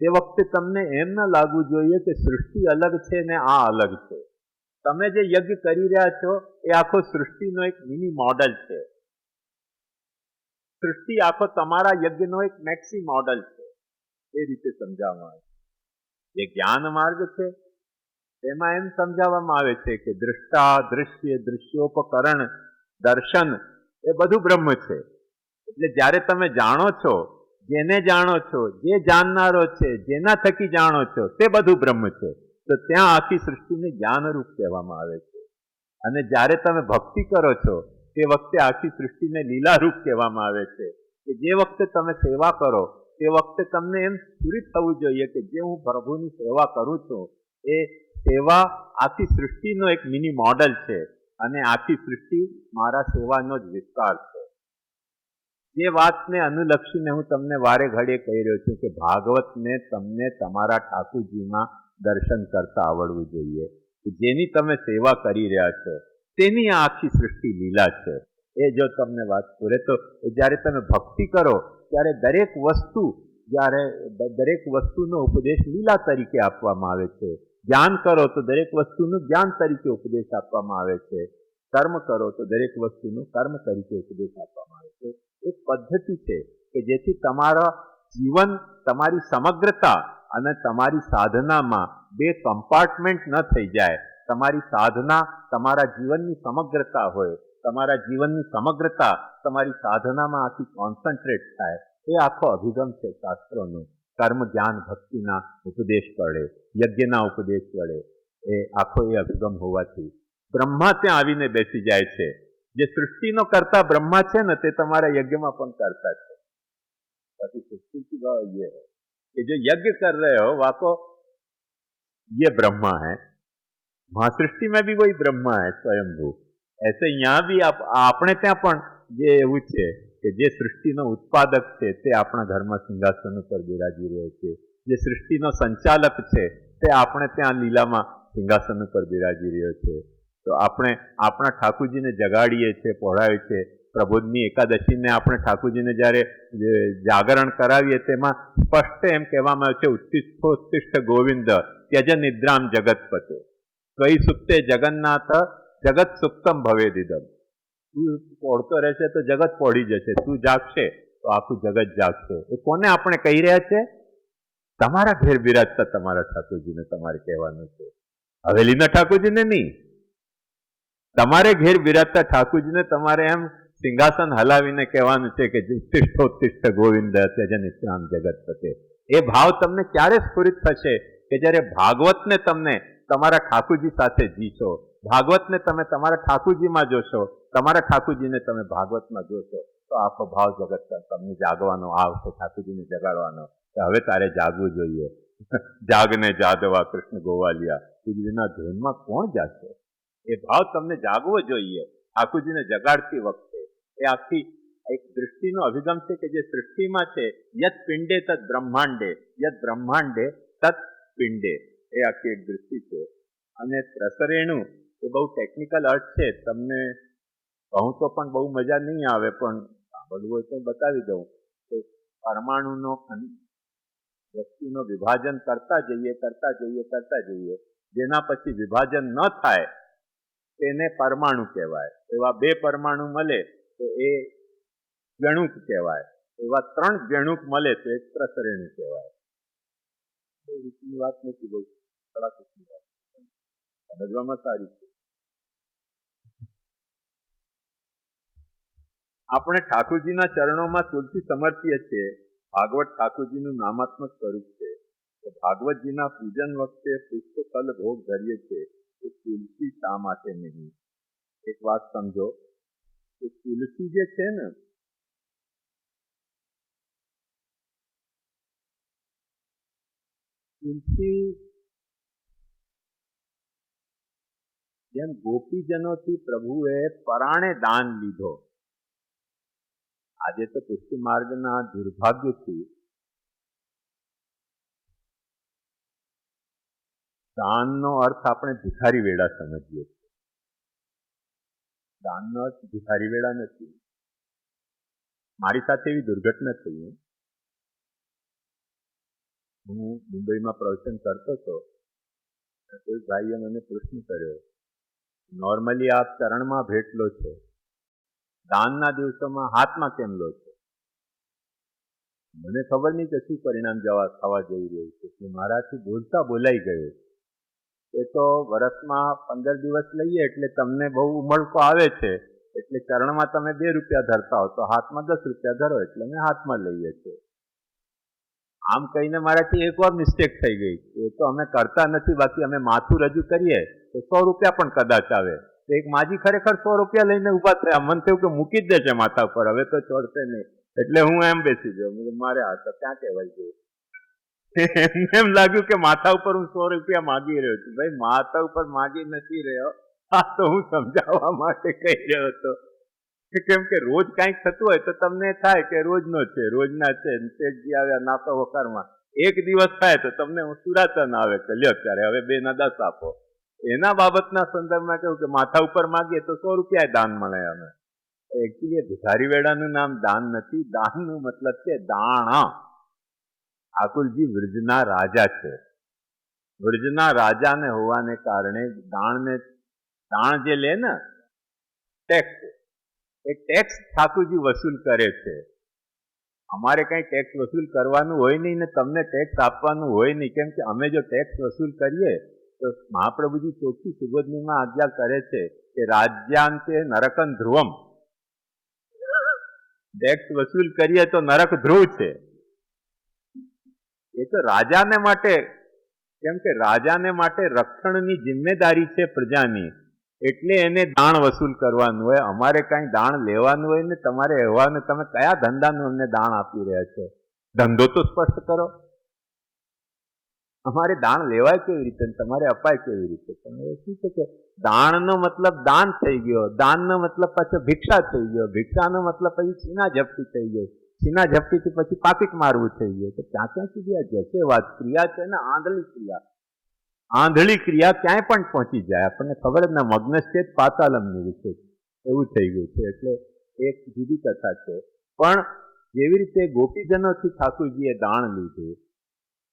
તે વખતે તમને એમ ન લાગવું જોઈએ કે સૃષ્ટિ અલગ છે ને આ અલગ છે. તમે જે યજ્ઞ કરી રહ્યા છો એ આખો સૃષ્ટિનો એક મિની મોડલ છે. સૃષ્ટિ આખો તમારા યજ્ઞનો એક મેક્સી મોડલ છે. એ રીતે સમજાવવામાં આવે છે. જે જ્ઞાન માર્ગ છે તેમાં એમ સમજાવવામાં આવે છે કે દૃષ્ટા, દૃશ્ય, દૃશ્યોપકરણ, દર્શન એ બધું બ્રહ્મ છે. એટલે જ્યારે તમે જાણો છો, જેને જાણો છો, જે જાણનારો છે, જેના થકી જાણો છો, તે બધું બ્રહ્મ છે. તો ત્યાં આખી સૃષ્ટિને જ્ઞાનરૂપ કહેવામાં આવે છે. અને જ્યારે તમે ભક્તિ કરો છો તે વખતે આખી સૃષ્ટિને લીલારૂપ કહેવામાં આવે છે. કે જે વખતે તમે સેવા કરો તે વખતે તમને એમ સ્ફુરિત થવું જોઈએ કે જે હું પ્રભુની સેવા કરું છું એ સેવા આખી સૃષ્ટિનો એક મિની મોડલ છે અને આખી સૃષ્ટિ મારા સેવાનો જ વિસ્તાર છે. જે વાતને અનુલક્ષીને હું તમને વારે ઘડીએ કહી રહ્યો છું કે ભાગવતને તમને તમારા ઠાકુરજીમાં દર્શન કરતા આવડવું જોઈએ. જેની તમે સેવા કરી રહ્યા છો તેની આ આખી સૃષ્ટિ લીલા છે. એ જો તમને વાત પૂરે તો જ્યારે તમે ભક્તિ કરો ત્યારે દરેક વસ્તુનો ઉપદેશ લીલા તરીકે આપવામાં આવે છે. જ્ઞાન કરો તો દરેક વસ્તુનું જ્ઞાન તરીકે ઉપદેશ આપવામાં આવે છે. કર્મ કરો તો દરેક વસ્તુનું કર્મ તરીકે ઉપદેશ આપવામાં આવે છે. એક પદ્ધતિ છે કે જેથી તમારા જીવન, તમારી સમગ્રતા અને તમારી સાધનામાં બે કમ્પાર્ટમેન્ટ ન થઈ જાય. તમારી સાધના તમારા જીવનની સમગ્રતા હોય, તમારા જીવનની સમગ્રતા તમારી સાધનામાં આખી કોન્સન્ટ્રેટ થાય. એ આખો અભિગમ છે શાસ્ત્રોનો. કર્મ, જ્ઞાન, ભક્તિના ઉપદેશ વડે, યજ્ઞના ઉપદેશ વડે એ આખો એ અભિગમ હોવાથી બ્રહ્મા ત્યાં આવીને બેસી જાય છે. જે સૃષ્ટિનો કરતા બ્રહ્મા છે ને તે તમારા યજ્ઞમાં પણ કરતા છે. પછી सृष्टि की भाव ये है कि जो यज्ञ कर रहे हो वाको ये ब्रह्मा है, वहां सृष्टि में भी वही ब्रह्मा है स्वयंभू. ऐसे यहाँ भी આપણે ત્યાં પણ જે એવું છે કે જે સૃષ્ટિનો ઉત્પાદક છે તે આપણા ઘરમાં સિંહાસન ઉપર બિરાજી રહ્યો છે. જે સૃષ્ટિનો સંચાલક છે તે આપણે ત્યાં લીલામાં સિંહાસન ઉપર બિરાજી રહ્યો છે. તો આપણે આપણા ઠાકુરજીને જગાડીએ છીએ, પહોળાવીએ છીએ. પ્રબોધની એકાદશીને આપણે ઠાકુરજીને જ્યારે જાગરણ કરાવીએ તેમાં સ્પષ્ટ એમ કહેવામાં આવે છે ઉત્તિષ્ઠોત્તિષ્ઠ ગોવિંદ ત્યજ નિદ્રામ જગતપતે ત્વયી સુપ્તે જગન્નાથ જગત સુપ્તમ ભવેદિદમ. તું પોઢતો રહેશે તો જગત પોઢી જશે, તું જાગશે તો આખું જગત જાગશે. એ કોને આપણે કહી રહ્યા છે? તમારા ઘેર બિરાજતા તમારા ઠાકુરજીને તમારે કહેવાનું છે. હવેલીના ઠાકુરજીને નહીં, તમારે ઘેર બિરાજતા ઠાકુરજીને તમારે એમ સિંહાસન હલાવીને કહેવાનું છે કે ઉત્તિષ્ઠોત્તિષ્ઠ ગોવિંદ ત્યજ નિદ્રામ જગતપતે. એ ભાવ તમને ક્યારે સ્ફુરિત થશે કે જ્યારે ભાગવતને તમને તમારા ઠાકુરજી સાથે જીશો, ભાગવતને તમે તમારા ઠાકુરજીમાં જોશો, તમારા ઠાકુરજીને તમે ભાગવતમાં જોશો તો આખો ભાવ જગત તમને જાગવાનો આવશે, ઠાકુરજીને જગાડવાનો. હવે તારે જાગવું જોઈએ. જાગને જાદવા કૃષ્ણ ગોવાલિયા, તુજના ધૂનમાં કોણ જાશે? એ ભાવ તમને જાગવો જોઈએ ઠાકુરજીને જગાડતી વખતે. એ આખી એક દૃષ્ટિનો અભિગમ છે કે જે સૃષ્ટિમાં છે યત પિંડે તત બ્રહ્માંડે, યત બ્રહ્માંડે તત પિંડે. એ આખી એક દૃષ્ટિ છે. અને રસરેણુ એ બહુ ટેકનિકલ અર્થ છે. તમને કહું તો પણ બહુ મજા નહીં આવે, પણ સાંભળવું હોય તો બતાવી દઉં કે પરમાણુનો વસ્તુનો વિભાજન કરતા જઈએ, જેના પછી વિભાજન ન થાય તેને પરમાણુ કહેવાય. એવા બે પરમાણુ મળે તો એ ગણુક કહેવાય. એવા 3 ગણુક મળે તો એક ત્રસરેણુ કહેવાય. એ રીતની વાત નથી, બહુ કડાકૂટની વાત, સમજવામાં સારી છે. આપણે ઠાકોરજીના ચરણોમાં તુલસી સમર્પીએ છીએ. ભાગવત ઠાકોરજીનું નામાત્મક સ્વરૂપ છે. તો ભાગવતજીના પૂજન વખતે પુષ્પ ફલ ભોગ ધરીએ છીએ તો તુલસી શા માટે નહીં? એક વાત સમજો કે તુલસી જે છે ને, તુલસી જેમ ગોપીજનોથી પ્રભુએ પરાણે દાન લીધો. આજે તો પુષ્ટિ માર્ગના દુર્ભાગ્યથી દાનનો અર્થ આપણે ભિખારી વેળા સમજીએ છીએ. દાનનો અર્થ ભિખારી વેળા નથી. મારી સાથે એવી દુર્ઘટના થઈ. હું મુંબઈમાં પ્રવચન કરતો હતો. કોઈ ભાઈએ મને પ્રશ્ન કર્યો, નોર્મલી આપ ચરણમાં ભેટ લો છો, દાનના દિવસોમાં હાથમાં કેમ લો છો? મને ખબર નહીં કે શું પરિણામ થવા જઈ રહ્યું છે કે મારાથી બોલતા બોલાઈ ગયું. એ તો વર્ષમાં 15 દિવસ લઈએ એટલે તમને બહુ ઉમળકો આવે છે, એટલે ચરણમાં તમે 2 રૂપિયા ધરતા હો તો હાથમાં 10 રૂપિયા ધરો એટલે અમે હાથમાં લઈએ છીએ. આમ કહીને મારાથી એક વાર મિસ્ટેક થઈ ગઈ. એ તો અમે કરતા નથી, બાકી અમે માથું રજૂ કરીએ તો 100 રૂપિયા પણ કદાચ આવે. એક માજી ખરેખર 100 રૂપિયા લઈને ઉભા થયા. મને થયું કે મૂકી જ દેશે માથા ઉપર, હવે તો ચોડશે નહીં. એટલે હું એમ બેસી ગયો, મારે આ તો ક્યાં કહેવાય છે. એમ લાગ્યું કે માથા ઉપર હું 100 રૂપિયા માગી રહ્યો છું. ભાઈ માથા ઉપર માગી નથી રહ્યો, આ તો હું સમજાવવા માટે કહી રહ્યો હતો. કેમ કે રોજ કંઈક થતું હોય તો તમને થાય કે રોજનો છે, રોજના છે. શેઠજી આવ્યા નાતો વખારમાં, એક દિવસ થાય તો તમને સુરાતન આવે કે લ્યો ત્યારે હવે 2 ના 10 આપો. એના બાબતના સંદર્ભમાં કહ્યું કે માથા ઉપર માગીએ તો 100 રૂપિયા દાન મળે. અમે એકચ્યુઅલી ભિખારી વેળાનું નામ દાન નથી. દાનનું મતલબ છે દાણ. ઠાકોરજી વ્રજના રાજા છે. વ્રજના રાજાને હોવાને કારણે દાણ જે લે ને ટેક્સ, એ ટેક્સ ઠાકોરજી વસૂલ કરે છે. અમારે કઈ ટેક્સ વસૂલ કરવાનું હોય નહીં ને તમને ટેક્સ આપવાનું હોય નહીં. કેમ કે અમે જો ટેક્સ વસૂલ કરીએ તો મહાપ્રભુજી ચોખ્ખી સુબોધનીમાં આજ્ઞા કરે છે કે રાજ્યાંતે નરકન ધ્રુવમ. ટેક્સ વસૂલ કરીએ તો નરક ધ્રુવ છે. એ તો રાજાને માટે, કેમ કે રાજાને માટે રક્ષણની જિમ્મેદારી છે પ્રજાની, એટલે એને દાણ વસૂલ કરવાનું હોય. અમારે કઈ દાણ લેવાનું હોય ને તમારે એવાનું, તમે કયા ધંધાનું અમને દાણ આપી રહ્યા છો? ધંધો તો સ્પષ્ટ કરો. અમારે દાણ લેવાય કેવી રીતે, તમારે અપાય કેવી રીતે? તમે શું છે કે દાણનો મતલબ દાન થઈ ગયો, દાનનો મતલબ પાછો ભિક્ષા થઈ ગયો, ભિક્ષાનો મતલબ પછી છીના ઝપટી થઈ ગઈ, છીના ઝપટીથી પછી પાકીટ મારવું થઈ ગયું. તો ક્યાં ક્યાં સુધી આ જશે વાત? ક્રિયા છે ને આંધળી ક્રિયા. આંધળી ક્રિયા ક્યાંય પણ પહોંચી જાય, આપણને ખબર જ ના. મગ્ન છે પાતાલમની વિશે એવું થઈ ગયું છે. એટલે એક જુદી કથા છે. પણ જેવી રીતે ગોપીજનોથી ઠાકોરજીએ દાણ લીધું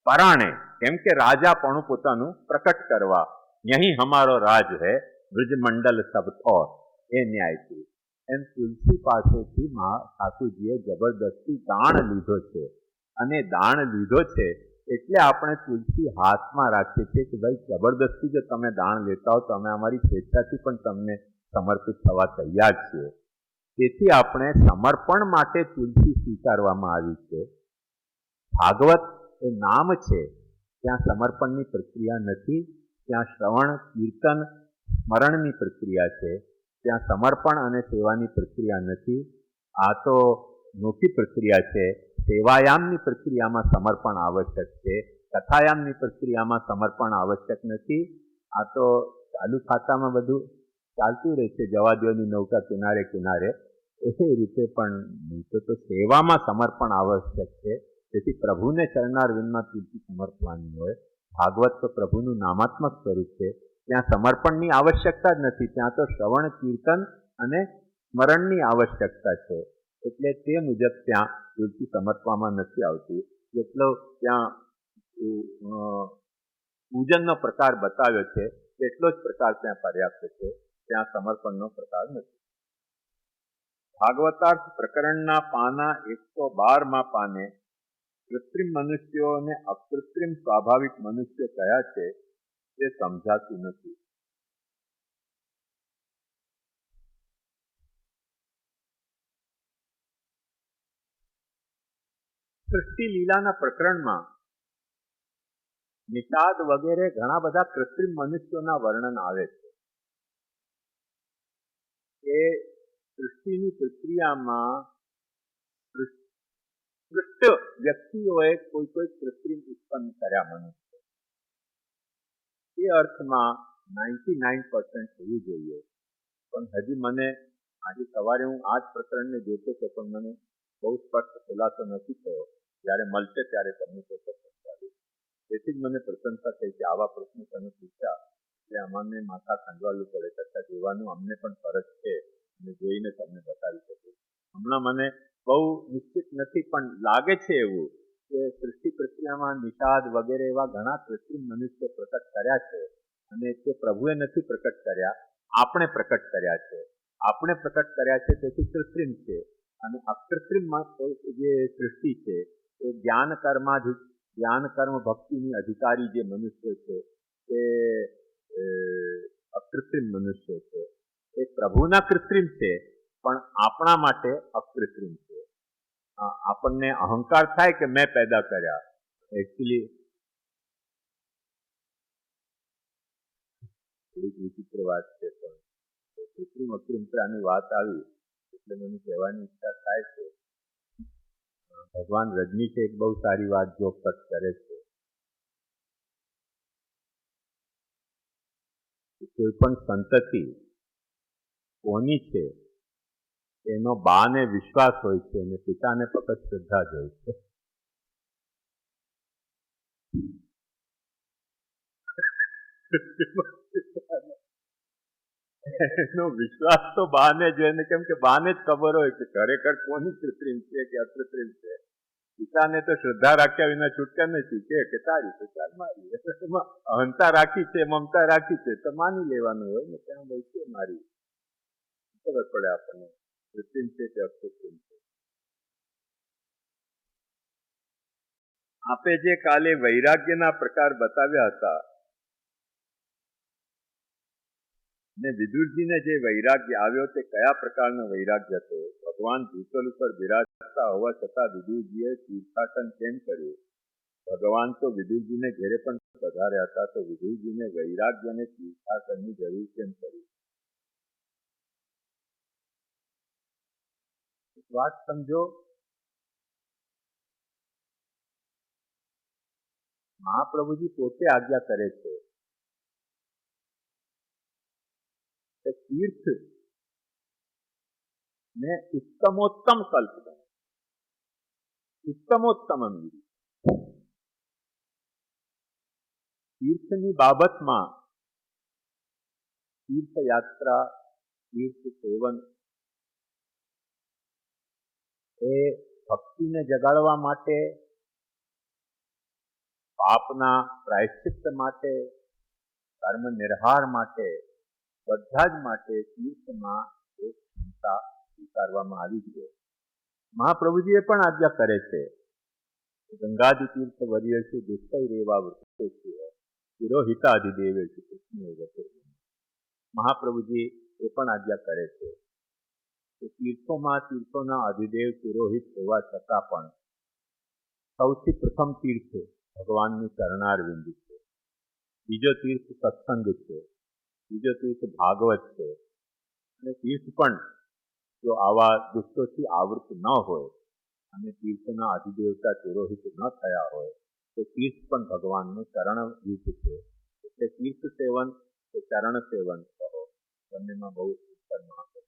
પરાણે, કેમ કે રાજાપણું પોતાનું પ્રકટ કરવા, યહીં હમારો રાજ હૈ બ્રજમંડલ સબ થોર, એ ન્યાયથી. એમ તુલસી પાસેથી ઠાકોરજીએ જબરદસ્તી દાણ લીધો છે. અને દાણ લીધો છે એટલે આપણે તુલસી હાથમાં રાખીએ છીએ કે ભાઈ જબરદસ્તી જો તમે દાણ લેતા હો તો અમે અમારી સ્વેચ્છાથી પણ તમને સમર્પિત થવા તૈયાર છીએ. તેથી આપણે સમર્પણ માટે તુલસી સ્વીકારવામાં આવી છે. ભાગવત એ નામ છે, ત્યાં સમર્પણની પ્રક્રિયા નથી. ત્યાં શ્રવણ, કીર્તન, સ્મરણની પ્રક્રિયા છે. ત્યાં સમર્પણ અને સેવાની પ્રક્રિયા નથી. આ તો નોખી પ્રક્રિયા છે. સેવાયામની પ્રક્રિયામાં સમર્પણ આવશ્યક છે, કથાયામની પ્રક્રિયામાં સમર્પણ આવશ્યક નથી. આ તો ચાલુ ખાતામાં બધું ચાલતું રહે છે, જવા દેવાની નૌકા કિનારે કિનારે, એ રીતે પણ તો સેવામાં સમર્પણ આવશ્યક છે. તેથી પ્રભુને ચરણારવિંદમાં તુલસી સમર્પવાની હોય. ભાગવત તો પ્રભુનું નામાત્મક સ્વરૂપ છે, ત્યાં સમર્પણની આવશ્યકતા જ નથી. ત્યાં તો શ્રવણ, કીર્તન અને સ્મરણની આવશ્યકતા છે. એટલે તે મુજબ ત્યાં તુલસી સમર્પવામાં નથી આવતી. જેટલો ત્યાં પૂજનનો પ્રકાર બતાવ્યો છે તેટલો જ પ્રકાર ત્યાં પર્યાપ્ત છે. ત્યાં સમર્પણનો પ્રકાર નથી. ભાગવતાર્થ પ્રકરણના પાના 112માં પાને કૃત્રિમ મનુષ્યો અને અકૃત્રિમ સ્વાભાવિક મનુષ્ય કયા છે તે સમજાતું નથી. સૃષ્ટિ લીલાના પ્રકરણમાં નિષાદ વગેરે ઘણા બધા કૃત્રિમ મનુષ્યોના વર્ણન આવે છે. એ સૃષ્ટિની પ્રક્રિયામાં સૃષ્ટ વ્યક્તિઓએ કોઈ કૃત્રિમ ઉત્પન્ન કર્યા મનુષ્ય. એ અર્થમાં 99% હોવું જોઈએ. પણ હજી મને આજે સવારે હું આ જ પ્રકરણને જોતો હતો, પણ મને બહુ સ્પષ્ટ ખુલાસો નથી થયો. જ્યારે મળશે ત્યારે તમને ચોક્કસ સમજાવીશ. તેથી જ મને પ્રશંસા થઈ કે આવા પ્રશ્નો તમે પૂછ્યા એટલે અમને માથા ખંજવાળવું પડે કરતાં જોવાનું અમને પણ ફરજ છે અને જોઈને તમને બતાવી શકું. હમણાં મને બહુ નિશ્ચિત નથી, પણ લાગે છે એવું કે સૃષ્ટિ પ્રક્રિયામાં નિષાદ વગેરે એવા ઘણા કૃત્રિમ મનુષ્ય પ્રકટ કર્યા છે, અને તે પ્રભુએ નથી પ્રકટ કર્યા, આપણે પ્રકટ કર્યા છે. આપણે પ્રકટ કર્યા છે તેથી કૃત્રિમ છે. અને અકૃત્રિમ જે સૃષ્ટિ છે એ જ્ઞાન કર્મ ભક્તિની અધિકારી જે મનુષ્ય છે તે અકૃત્રિમ મનુષ્ય છે. એ પ્રભુના કૃત્રિમ છે, પણ આપણા માટે અકૃત્રિમ છે. આપણને અહંકાર થાય કે મેં પેદા કર્યા. એકચ્યુઅલી થોડીક વિચિત્ર વાત છે, પણ કૃત્રિમ અકૃત્રિમતાની વાત આવી એટલે મને કહેવાની ઈચ્છા થાય છે. ભગવાન રજનીશ એક બહુ સારી વાત ચોક્કસ કરે છે. કોઈ પણ સંતતિ કોની છે એનો બાને વિશ્વાસ હોય છે અને પિતાને ફક્ત શ્રદ્ધા જ હોય છે. એનો વિશ્વાસ તો બાને જ હોય, કેમ કે બાને જ ખબર હોય કે ખરેખર કોની કૃત્રિમ છે કે અકૃત્રિમ છે. પિતાને તો શ્રદ્ધા રાખ્યા વિના છૂટકા નથી કે તારી તો ચાલ મારી. અહંતા રાખી છે, મમતા રાખી છે તો માની લેવાનું હોય ને, ત્યાં ભાઈ છે મારી. ખબર પડે આપણને કૃત્રિમ છે કે અકૃત્રિમ છે. આપે જે કાલે વૈરાગ્યના પ્રકાર બતાવ્યા હતા ને વિદુરજીને જે વૈરાગ્ય આવ્યો તે કયા પ્રકારનો વૈરાગ્ય હતો? ભગવાન ભૂતલ ઉપર બિરાજતા હોવા છતાં વિદુરજીએ તીર્થાટન કેમ કર્યું? ભગવાન તો વિદુરજીને ઘેરે પણ પધાર્યા હતા, તો વિદુરજીને વૈરાગ્ય અને તીર્થાટનની જરૂર કેમ પડી? વાત સમજો. મહાપ્રભુજી પોતે આજ્ઞા કરે છે કે તીર્થ ને ઉત્તમોત્તમ કલ્પ, ઉત્તમોત્તમ તીર્થની બાબતમાં તીર્થયાત્રા, તીર્થ સેવન એ ભક્તિને જગાડવા માટે, પાપના પ્રાયશ્ચિત્ત માટે, કર્મ નિર્હાર માટે, બધા જ માટે તીર્થમાં એક ક્ષમતા સ્વીકારવામાં આવી છે. મહાપ્રભુજીએ પણ આજ્ઞા કરે છે ગંગાદિ તીર્થ વર્યસુ દુષ્કૈરેવા વૃત્તે પુરોહિતાધિદેવેશુ કૃષ્ણ. મહાપ્રભુજી એ પણ આજ્ઞા કરે છે કે તીર્થોમાં તીર્થોના અધિદેવ પુરોહિત હોવા છતાં પણ સૌથી પ્રથમ તીર્થ ભગવાનનું ચરણારવિંદ છે. બીજો તીર્થ સત્સંગ છે, બીજો તીર્થ ભાગવત છે. અને તીર્થ પણ જો આવા દુષ્ટોથી આવૃત ન હોય અને તીર્થના અધિદેવતા પુરોહિત ન થયા હોય તો તીર્થ પણ ભગવાનનું ચરણરૂપ છે. એટલે તીર્થ સેવન કે ચરણ સેવન કરો, બંનેમાં બહુ ઉત્તર મહાપ્રભુ.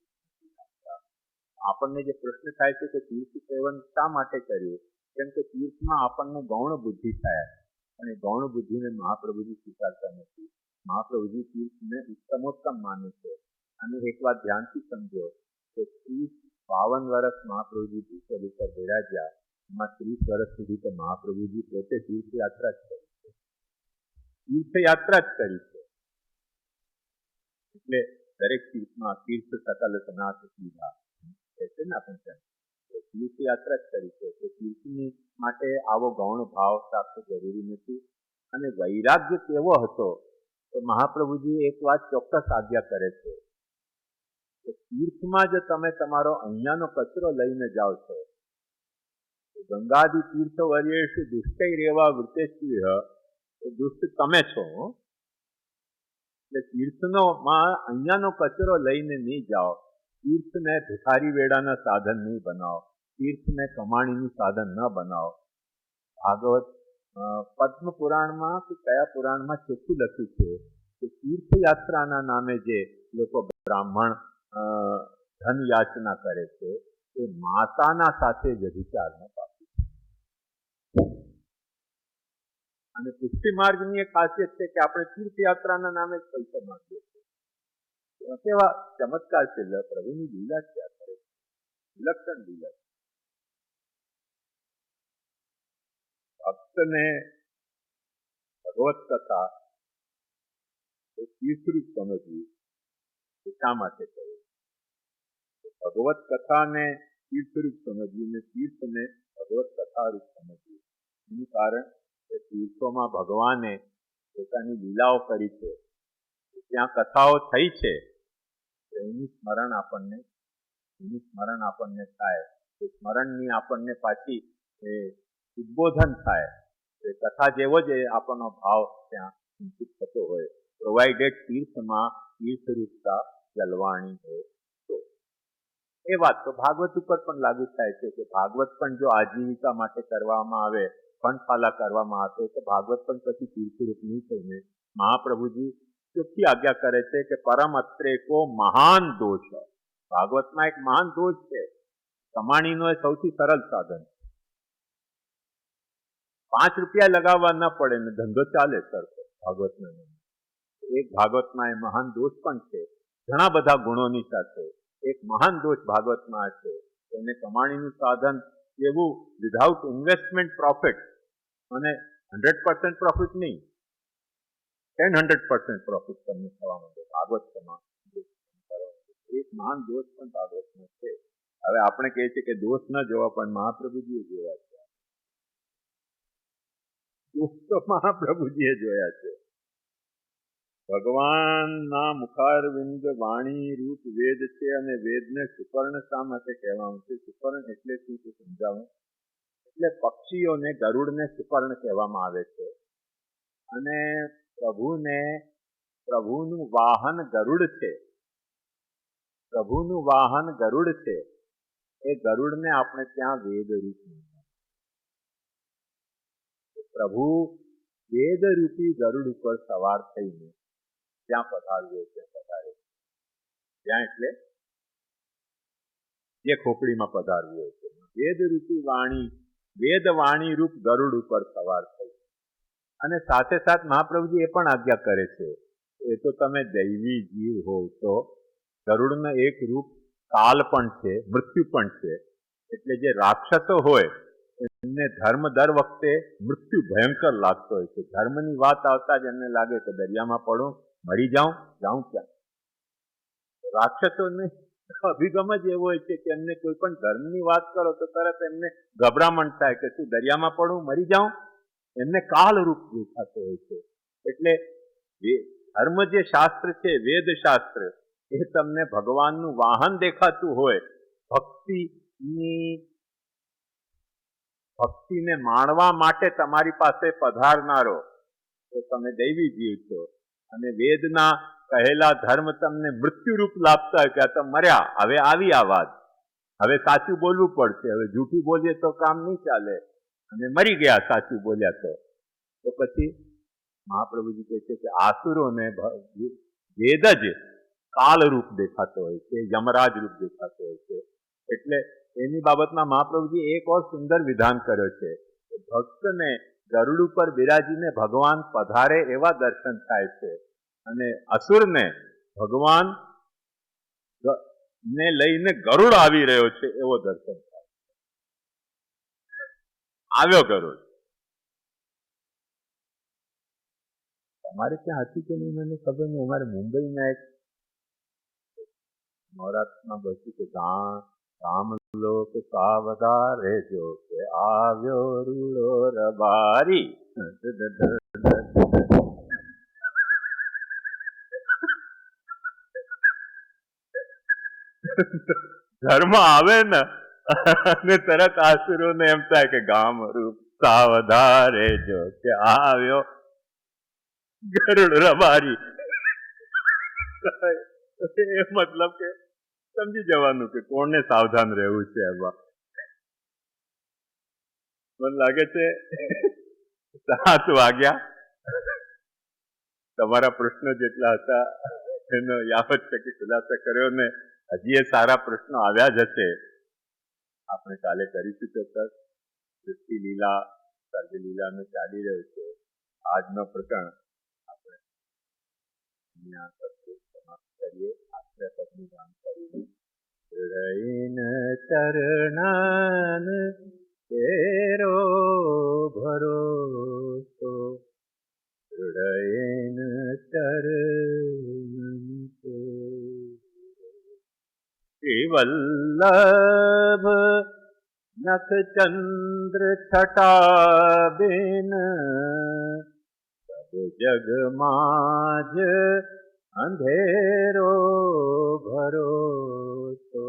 આપણને જે પ્રશ્ન થાય છે કે તીર્થ સેવન શા માટે કર્યું? કેમ કે તીર્થમાં આપણને ગૌણ બુદ્ધિ થાય, અને ગૌણ બુદ્ધિને મહાપ્રભુજી સ્વીકારતા નથી. મહાપ્રભુજી તીર્થને ઉત્તમોત્તમ માને છે. અને એક વાત ધ્યાનથી સમજો કે 52 વર્ષ મહાપ્રભુજી ભૂતલ ઉપર બિરાજ્યા, એમાં 30 વર્ષ સુધી તો મહાપ્રભુજી પોતે તીર્થયાત્રા જ કરી છે. તીર્થયાત્રા જ કરી છે. એટલે દરેક તીર્થમાં તીર્થ સકલ સનાથ સીધા છે ને આપણે તીર્થયાત્રા જ કરી છે. તો તીર્થની માટે આવો ગૌણ ભાવ પ્રાપ્ત જરૂરી નથી. અને વૈરાગ્ય કેવો હતો તો મહાપ્રભુજી એક વાત ચોક્કસ આજ્ઞા કરે છે કે તીર્થમાં જો તમે તમારો અહીંયાનો કચરો લઈને જાઓ છો ગંગાદિ તીર્થ વર્યેષુ દુષ્ટૈરેવા વૃતેષ્ટિહ, એ દુષ્ટ તમે છો. એટલે તીર્થનો માં અહીંયાનો કચરો લઈને નહીં જાઓ. તીર્થને ભિખારી વેડાના સાધન નહીં બનાવો. તીર્થને કમાણીનું સાધન ન બનાવો. ભાગવત પદ્મ પુરાણમાં કે કયા પુરાણમાં ચોખ્ખું લખ્યું છે કે તીર્થયાત્રાના નામે જે લોકો બ્રાહ્મણ ધન યાચના કરે છે એ માતાના સાથે વ્યભિચારનો પાપી છે. અને પુષ્ટિ માર્ગની એક ખાસિયત છે કે આપણે તીર્થયાત્રાના નામે જ પૈસા માંગીએ છીએ. કેવા ચમત્કાર છે, પ્રભુની લીલા છે. આ કરે વિલક્ષણ લીલા છે. ભક્તને ભગવત કથા એ તીર્થરૂપ સમજવી એ શા માટે કહ્યું? ભગવત કથાને તીર્થરૂપ સમજવી ને તીર્થને ભગવત કથારૂપ સમજવી. એનું કારણ કે તીર્થોમાં ભગવાને પોતાની લીલાઓ કરી છે, ત્યાં કથાઓ થઈ છે, એનું સ્મરણ આપણને થાય. એ સ્મરણની આપણને પાછી એ ઉદ્બોધન થાય. એ કથા જેવો જ આપણનો ભાવ ત્યાં સંચિત થતો હોય. પ્રોવાઇડેડ તીર્થમાં તીર્થરૂપતા જલવાણી હોય તો. એ વાત તો ભાગવત ઉપર પણ લાગુ થાય છે કે ભાગવત પણ જો આજીવિકા માટે કરવામાં આવે, ફંડફાલા કરવામાં આવે તો ભાગવત પણ પછી તીર્થરૂપ નહીં થઈને મહાપ્રભુજી ચોખ્ખી આજ્ઞા કરે છે કે પરમ અત્રેકો મહાન દોષ. ભાગવતમાં એક મહાન દોષ છે. કમાણીનો એ સૌથી સરળ સાધન. 5 રૂપિયા લગાવવા ન પડે ને ધંધો ચાલે સરખો ભાગવતના નામે. એક ભાગવતમાં એ મહાન દોષ પણ છે. ઘણા બધા ગુણોની સાથે એક મહાન દોષ ભાગવતમાં છે. એને કમાણીનું સાધન એવું વિધાઉટ ઇન્વેસ્ટમેન્ટ પ્રોફિટ, અને 100% પ્રોફિટ નહીં, 100% પ્રોફિટ તમને થવા માંડે ભાગવતમાં. એક મહાન દોષ પણ ભાગવતમાં છે. હવે આપણે કહીએ છીએ કે દોષ ન જોવા, પણ મહાપ્રભુજીએ જોયા છે. દોષ તો મહાપ્રભુજીએ જોયા છે. ભગવાનના મુખારવિંદ વાણી રૂપ વેદ છે, અને વેદને સુપર્ણ શા માટે કહેવામાં છે? સુપર્ણ એટલે શું તે સમજાવું. એટલે પક્ષીઓને ગરુડને સુપર્ણ કહેવામાં આવે છે. અને પ્રભુનું વાહન ગરુડ છે. પ્રભુનું વાહન ગરુડ છે. એ ગરુડને આપણે ત્યાં વેદ રૂપ, પ્રભુ વેદરૂપી ગરુડ ઉપર સવાર થઈને ત્યાં પધાર્યો છે. ત્યાં એટલે જે ખોપડીમાં પધાર્યો છે. વેદરૂપી વાણી, વેદ વાણી રૂપ ગરુડ ઉપર સવાર થઈ. અને સાથે સાથ મહાપ્રભુજી એ પણ આજ્ઞા કરે છે, એ તો તમે દૈવી જીવ હોવ તો ગરુડનો એક રૂપ કાલ પણ છે, મૃત્યુ પણ છે. એટલે જે રાક્ષસો હોય એમને ધર્મ દર વખતે મૃત્યુ ભયંકર લાગતો હોય છે. ધર્મની વાત આવતા જ એમને લાગે કે દરિયામાં પડું, મરી જાઉં ક્યાં. રાક્ષસોને અભિગમ જ એવો હોય છે કે એમને કોઈ પણ ધર્મની વાત કરો તો તરત એમને ગભરામણ થાય કે શું દરિયામાં પડું, મરી જાઉં. એમને કાલરૂપ દેખાતો હોય છે. એટલે ધર્મ જે શાસ્ત્ર છે, વેદ શાસ્ત્ર, એ તમને ભગવાનનું વાહન દેખાતું હોય. ભક્તિને માણવા માટે તમારી પાસે પધારનારો તો તમે દૈવી જીવ છો. અને વેદના કહેલા ધર્મ તમને મૃત્યુરૂપ લાભતા હોય કે આ તો મર્યા, હવે આવી આ વાત, હવે સાચું બોલવું પડશે, હવે જૂઠું બોલીએ તો કામ નહીં ચાલે, અને મરી ગયા સાચું બોલ્યા તો પછી મહાપ્રભુજી કહે છે કે આસુરોને વેદ જ કાલરૂપ દેખાતો હોય છે, યમરાજ રૂપ દેખાતો હોય છે. એટલે એની બાબતમાં મહાપ્રભુજી એક ઓર સુંદર વિધાન કર્યો છે. ભક્તને ગરુડ ઉપર બિરાજીને ભગવાન પધારે એવા દર્શન થાય છે, અને અસુરને ભગવાન ને લઈને ગરુડ આવી રહ્યો છે એવો દર્શન થાય. આવ્યો ગરુડ. અમારે ત્યાં હતી કે નહીં મને ખબર નહીં. અમારે મુંબઈના એક નવરાત્રમાં બસ્યું કે ગામ લોક સાવધારે જો કે આવ્યો રૂડો રબારી. ધર્મ આવે ને અને તરત આસુરોને એમ થાય કે ગામ રૂપ સાવધારે જો કે આવ્યો ગરુડ રબારી. એ મતલબ કે સમજી જવાનું કે કોણને સાવધાન રહેવું છે એમાં. મને લાગે છે 7 વાગ્યા. તમારા પ્રશ્નો જેટલા હતા એનો યાવત છે કે ખુલાસા કર્યો ને હજી એ સારા પ્રશ્નો આવ્યા જ હશે. આપણે કાલે કરીશું ચોક્કસ. સૃષ્ટિ લીલા સર્ગ લીલાનું ચાલી રહ્યું છે. આજનો પ્રકરણ આપણે અહીંયા સમાપ્ત કરીએ. આશ્રય પદની જાણકારી હૃદયન ચરણન તેરો ભરોસો હૃદયન ચરણ વલ્લભ નખ ચંદ્ર છટા બેન સબ જગ માજ અંધેરો ભરોસો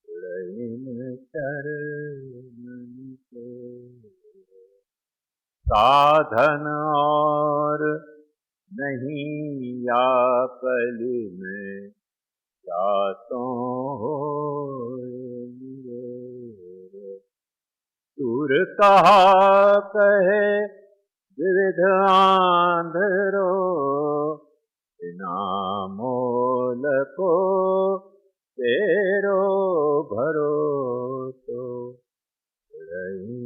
હૃદયન ચરણ साधन और नहीं यापल में जातों हो दूर कहा कहे विविध आंधरो बिना मोल को तेरो भरोसो रही